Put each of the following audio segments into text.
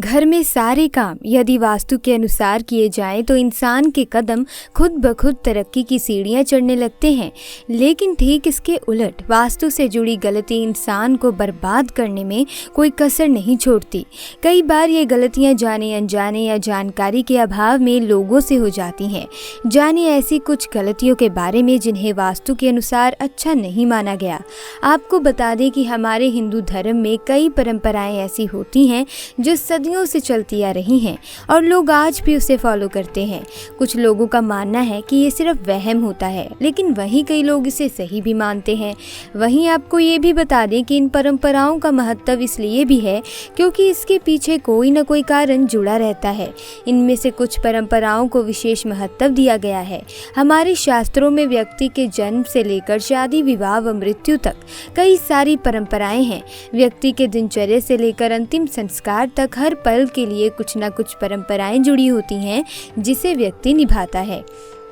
घर में सारे काम यदि वास्तु के अनुसार किए जाएं तो इंसान के कदम खुद ब खुद तरक्की की सीढ़ियां चढ़ने लगते हैं। लेकिन ठीक इसके उलट वास्तु से जुड़ी गलती इंसान को बर्बाद करने में कोई कसर नहीं छोड़ती। कई बार ये गलतियां जाने अनजाने या जानकारी के अभाव में लोगों से हो जाती हैं। जाने ऐसी कुछ गलतियों के बारे में जिन्हें वास्तु के अनुसार अच्छा नहीं माना गया। आपको बता दें कि हमारे हिंदू धर्म में कई परंपराएं ऐसी होती हैं जो सदियों से चलती आ रही हैं और लोग आज भी उसे फॉलो करते हैं। कुछ लोगों का मानना है कि ये सिर्फ वहम होता है, लेकिन वहीं कई लोग इसे सही भी मानते हैं। वहीं आपको ये भी बता दें कि इन परंपराओं का महत्व इसलिए भी है क्योंकि इसके पीछे कोई न कोई कारण जुड़ा रहता है। इनमें से कुछ परंपराओं को विशेष महत्व दिया गया है। हमारे शास्त्रों में व्यक्ति के जन्म से लेकर शादी, विवाह व मृत्यु तक कई सारी परंपराएं हैं। व्यक्ति के दिनचर्या से लेकर अंतिम संस्कार तक हर पल के लिए कुछ न कुछ परंपराएं जुड़ी होती हैं जिसे व्यक्ति निभाता है।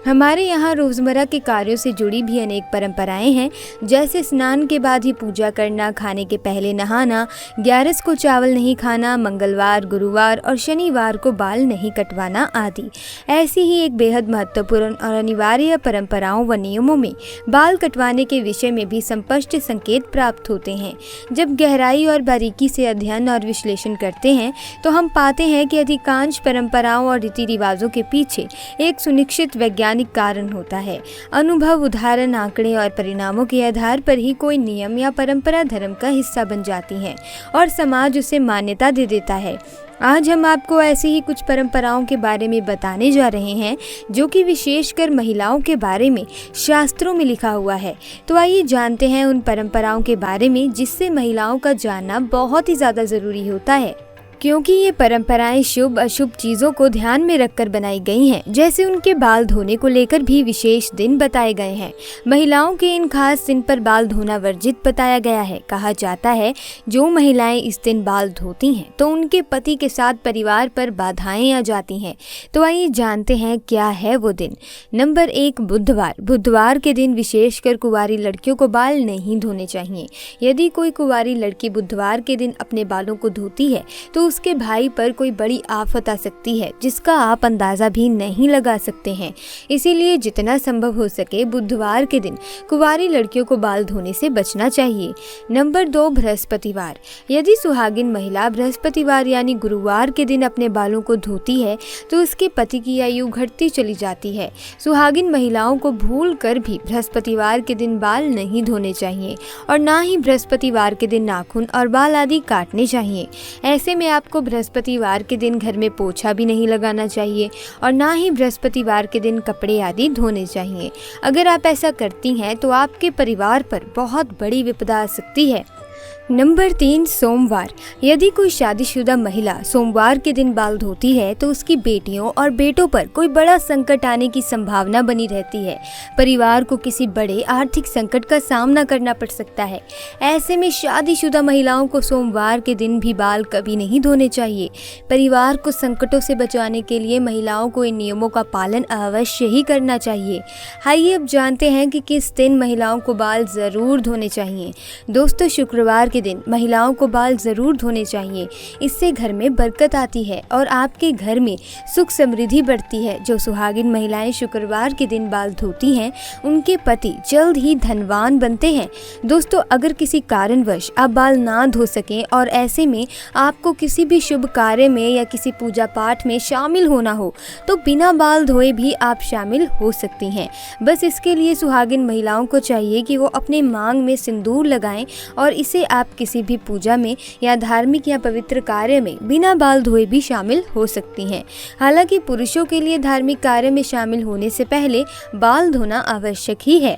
हमारे यहाँ रोज़मर्रा के कार्यों से जुड़ी भी अनेक परंपराएं हैं, जैसे स्नान के बाद ही पूजा करना, खाने के पहले नहाना, 11 को चावल नहीं खाना, मंगलवार, गुरुवार और शनिवार को बाल नहीं कटवाना आदि। ऐसी ही एक बेहद महत्वपूर्ण और अनिवार्य परंपराओं व नियमों में बाल कटवाने के विषय में भी स्पष्ट संकेत प्राप्त होते हैं। जब गहराई और बारीकी से अध्ययन और विश्लेषण करते हैं तो हम पाते हैं कि अधिकांश परंपराओं और रीति रिवाजों के पीछे एक सुनिश्चित वैज्ञानिक कारण होता है। अनुभव, उदाहरण, आंकड़े और परिणामों के आधार पर ही कोई नियम या परंपरा धर्म का हिस्सा बन जाती है और समाज उसे मान्यता दे देता है। आज हम आपको ऐसी ही कुछ परंपराओं के बारे में बताने जा रहे हैं जो कि विशेषकर महिलाओं के बारे में शास्त्रों में लिखा हुआ है। तो आइए जानते हैं उन परंपराओं के बारे में जिससे महिलाओं का जानना बहुत ही ज़्यादा ज़रूरी होता है, क्योंकि ये परंपराएं शुभ अशुभ चीज़ों को ध्यान में रखकर बनाई गई हैं। जैसे उनके बाल धोने को लेकर भी विशेष दिन बताए गए हैं। महिलाओं के इन खास दिन पर बाल धोना वर्जित बताया गया है। कहा जाता है जो महिलाएं इस दिन बाल धोती हैं तो उनके पति के साथ परिवार पर बाधाएं आ जाती हैं। तो आइए जानते हैं क्या है वो दिन। नंबर 1, बुधवार। बुधवार के दिन विशेषकर कुंवारी लड़कियों को बाल नहीं धोने चाहिए। यदि कोई कुंवारी लड़की बुधवार के दिन अपने बालों को धोती है तो उसके भाई पर कोई बड़ी आफत आ सकती है जिसका आप अंदाजा भी नहीं लगा सकते हैं। इसीलिए जितना संभव हो सके बुधवार के दिन कुंवारी लड़कियों को बाल धोने से बचना चाहिए। नंबर 2, बृहस्पतिवार। यदि सुहागिन महिला बृहस्पतिवार यानी गुरुवार के दिन अपने बालों को धोती है तो उसके पति की आयु घटती चली जाती है। सुहागिन महिलाओं को भूल कर भी बृहस्पतिवार के दिन बाल नहीं धोने चाहिए और ना ही बृहस्पतिवार के दिन नाखून और बाल आदि काटने चाहिए। ऐसे में आपको बृहस्पतिवार के दिन घर में पोछा भी नहीं लगाना चाहिए और ना ही बृहस्पतिवार के दिन कपड़े आदि धोने चाहिए। अगर आप ऐसा करती हैं तो आपके परिवार पर बहुत बड़ी विपदा आ सकती है। नंबर 3, सोमवार। यदि कोई शादीशुदा महिला सोमवार के दिन बाल धोती है तो उसकी बेटियों और बेटों पर कोई बड़ा संकट आने की संभावना बनी रहती है। परिवार को किसी बड़े आर्थिक संकट का सामना करना पड़ सकता है। ऐसे में शादीशुदा महिलाओं को सोमवार के दिन भी बाल कभी नहीं धोने चाहिए। परिवार को संकटों से बचाने के लिए महिलाओं को इन नियमों का पालन अवश्य ही करना चाहिए। आइए अब जानते हैं कि किस दिन महिलाओं को बाल ज़रूर धोने चाहिए। दोस्तों, शुक्रवार के दिन महिलाओं को बाल जरूर धोने चाहिए। इससे घर में बरकत आती है और आपके घर में सुख समृद्धि बढ़ती है। जो सुहागिन महिलाएं शुक्रवार के दिन बाल धोती हैं उनके पति जल्द ही धनवान बनते हैं। दोस्तों, अगर किसी कारणवश आप बाल ना धो सकें और ऐसे में आपको किसी भी शुभ कार्य में या किसी पूजा पाठ में शामिल होना हो तो बिना बाल धोए भी आप शामिल हो सकती हैं। बस इसके लिए सुहागिन महिलाओं को चाहिए कि वो अपने मांग में सिंदूर लगाएं और इसे आप किसी भी पूजा में या धार्मिक या पवित्र कार्य में बिना बाल धोए भी शामिल हो सकती हैं। हालांकि पुरुषों के लिए धार्मिक कार्य में शामिल होने से पहले बाल धोना आवश्यक ही है।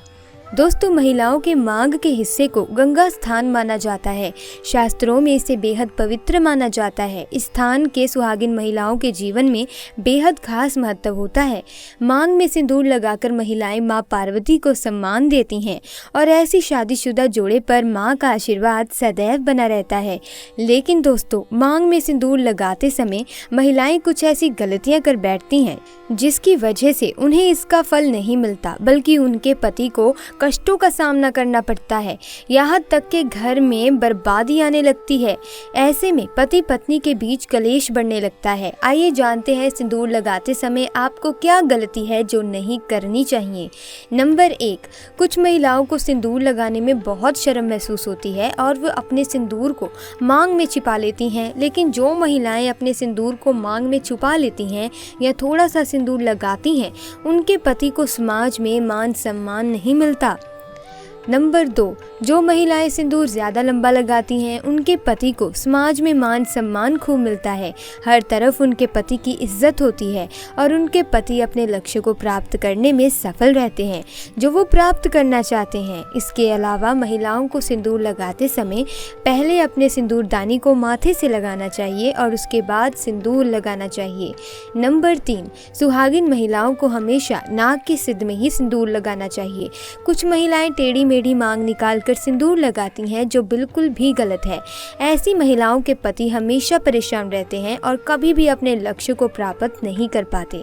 दोस्तों, महिलाओं के मांग के हिस्से को गंगा स्थान माना जाता है। शास्त्रों में इसे बेहद पवित्र माना जाता है। इस स्थान के सुहागिन महिलाओं के जीवन में बेहद खास महत्व होता है। मांग में सिंदूर लगाकर महिलाएं मां पार्वती को सम्मान देती हैं और ऐसी शादीशुदा जोड़े पर मां का आशीर्वाद सदैव बना रहता है। लेकिन दोस्तों, मांग में सिंदूर लगाते समय महिलाएं कुछ ऐसी गलतियां कर बैठती हैं जिसकी वजह से उन्हें इसका फल नहीं मिलता, बल्कि उनके पति को कष्टों का सामना करना पड़ता है, यहाँ तक कि घर में बर्बादी आने लगती है। ऐसे में पति पत्नी के बीच कलेश बढ़ने लगता है। आइए जानते हैं सिंदूर लगाते समय आपको क्या गलती है जो नहीं करनी चाहिए। नंबर 1, कुछ महिलाओं को सिंदूर लगाने में बहुत शर्म महसूस होती है और वो अपने सिंदूर को मांग में छिपा लेती हैं। लेकिन जो महिलाएं अपने सिंदूर को मांग में छुपा लेती हैं या थोड़ा सा सिंदूर लगाती हैं, उनके पति को समाज में मान सम्मान नहीं मिलता। नंबर 2, जो महिलाएं सिंदूर ज़्यादा लंबा लगाती हैं, उनके पति को समाज में मान सम्मान खूब मिलता है। हर तरफ उनके पति की इज्जत होती है और उनके पति अपने लक्ष्य को प्राप्त करने में सफल रहते हैं जो वो प्राप्त करना चाहते हैं। इसके अलावा महिलाओं को सिंदूर लगाते समय पहले अपने सिंदूरदानी को माथे से लगाना चाहिए और उसके बाद सिंदूर लगाना चाहिए। नंबर 3, सुहागिन महिलाओं को हमेशा नाक की सिद्ध में ही सिंदूर लगाना चाहिए। कुछ महिलाएं टेढ़ी मेढ़ी मांग निकालकर सिंदूर लगाती हैं, जो बिल्कुल भी गलत है। ऐसी महिलाओं के पति हमेशा परेशान रहते हैं और कभी भी अपने लक्ष्य को प्राप्त नहीं कर पाते।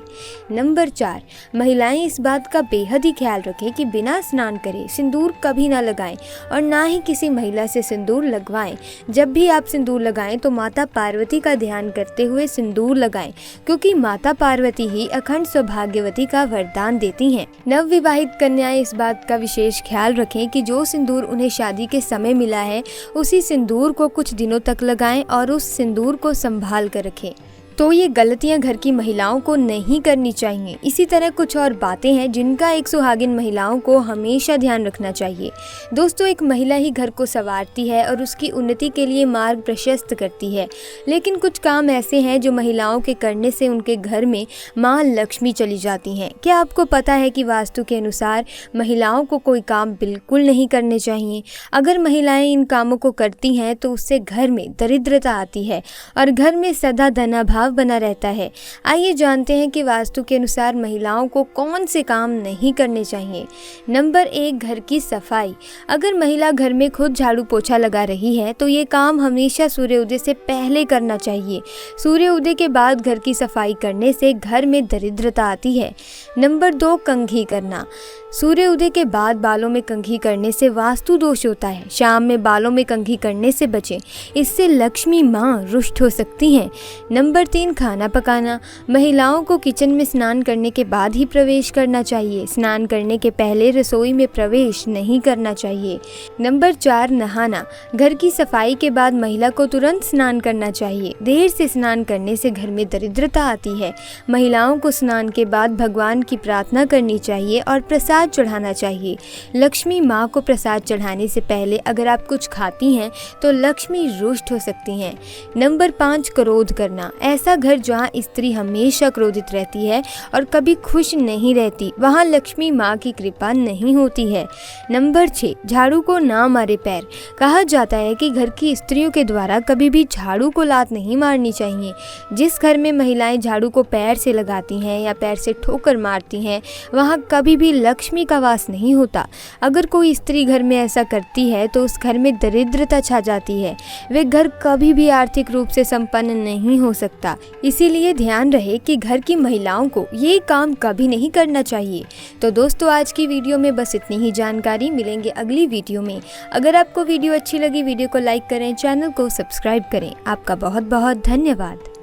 नंबर 4, महिलाएं इस बात का बेहद ही ख्याल रखें कि बिना स्नान करे सिंदूर कभी ना लगाएं और ना ही किसी महिला से सिंदूर लगवाएं। जब भी आप सिंदूर लगाएं तो माता पार्वती का ध्यान करते हुए सिंदूर लगाएं, क्योंकि माता पार्वती ही अखंड सौभाग्यवती का वरदान देती हैं। नवविवाहित कन्याएं इस बात का विशेष ख्याल रखें कि जो सिंदूर उन्हें शादी के समय मिला है, उसी सिंदूर को कुछ दिनों तक लगाएं और उस सिंदूर को संभाल कर रखें। तो ये गलतियां घर की महिलाओं को नहीं करनी चाहिए। इसी तरह कुछ और बातें हैं जिनका एक सुहागिन महिलाओं को हमेशा ध्यान रखना चाहिए। दोस्तों, एक महिला ही घर को संवारती है और उसकी उन्नति के लिए मार्ग प्रशस्त करती है, लेकिन कुछ काम ऐसे हैं जो महिलाओं के करने से उनके घर में माँ लक्ष्मी चली जाती हैं। क्या आपको पता है कि वास्तु के अनुसार महिलाओं को कोई काम बिल्कुल नहीं करने चाहिए? अगर महिलाएं इन कामों को करती हैं तो उससे घर में दरिद्रता आती है और घर में सदा धनाभाव बना रहता है। आइए जानते हैं कि वास्तु के अनुसार महिलाओं को कौन से काम नहीं करने चाहिए। नंबर 1, घर की सफाई। अगर महिला घर में खुद झाड़ू पोछा लगा रही है तो ये काम हमेशा सूर्योदय से पहले करना चाहिए। सूर्योदय के बाद घर की सफाई करने से घर में दरिद्रता आती है। नंबर 2, कंघी करना। सूर्योदय के बाद बालों में कंघी करने से वास्तु दोष होता है। शाम में बालों में कंघी करने से बचें, इससे लक्ष्मी माँ रुष्ट हो सकती हैं। नंबर 3, खाना पकाना। महिलाओं को किचन में स्नान करने के बाद ही प्रवेश करना चाहिए। स्नान करने के पहले रसोई में प्रवेश नहीं करना चाहिए। नंबर 4, नहाना। घर की सफाई के बाद महिला को तुरंत स्नान करना चाहिए। देर से स्नान करने से घर में दरिद्रता आती है। महिलाओं को स्नान के बाद भगवान की प्रार्थना करनी चाहिए और प्रसाद चढ़ाना चाहिए। लक्ष्मी माँ को प्रसाद चढ़ाने से पहले अगर आप कुछ खाती हैं तो लक्ष्मी रुष्ट हो सकती हैं। नंबर 5, क्रोध करना। ऐसा घर जहाँ स्त्री हमेशा क्रोधित रहती है और कभी खुश नहीं रहती, वहाँ लक्ष्मी माँ की कृपा नहीं होती है। नंबर 6, झाड़ू को ना मारे पैर। कहा जाता है कि घर की स्त्रियों के द्वारा कभी भी झाड़ू को लात नहीं मारनी चाहिए। जिस घर में महिलाएं झाड़ू को पैर से लगाती हैं या पैर से ठोकर मारती हैं, वहाँ कभी भी लक्ष्मी का वास नहीं होता। अगर कोई स्त्री घर में ऐसा करती है तो उस घर में दरिद्रता छा जाती है। वे घर कभी भी आर्थिक रूप से संपन्न नहीं हो सकता। इसीलिए ध्यान रहे कि घर की महिलाओं को ये काम कभी नहीं करना चाहिए। तो दोस्तों, आज की वीडियो में बस इतनी ही जानकारी। मिलेंगे अगली वीडियो में। अगर आपको वीडियो अच्छी लगी, वीडियो को लाइक करें, चैनल को सब्सक्राइब करें। आपका बहुत बहुत धन्यवाद।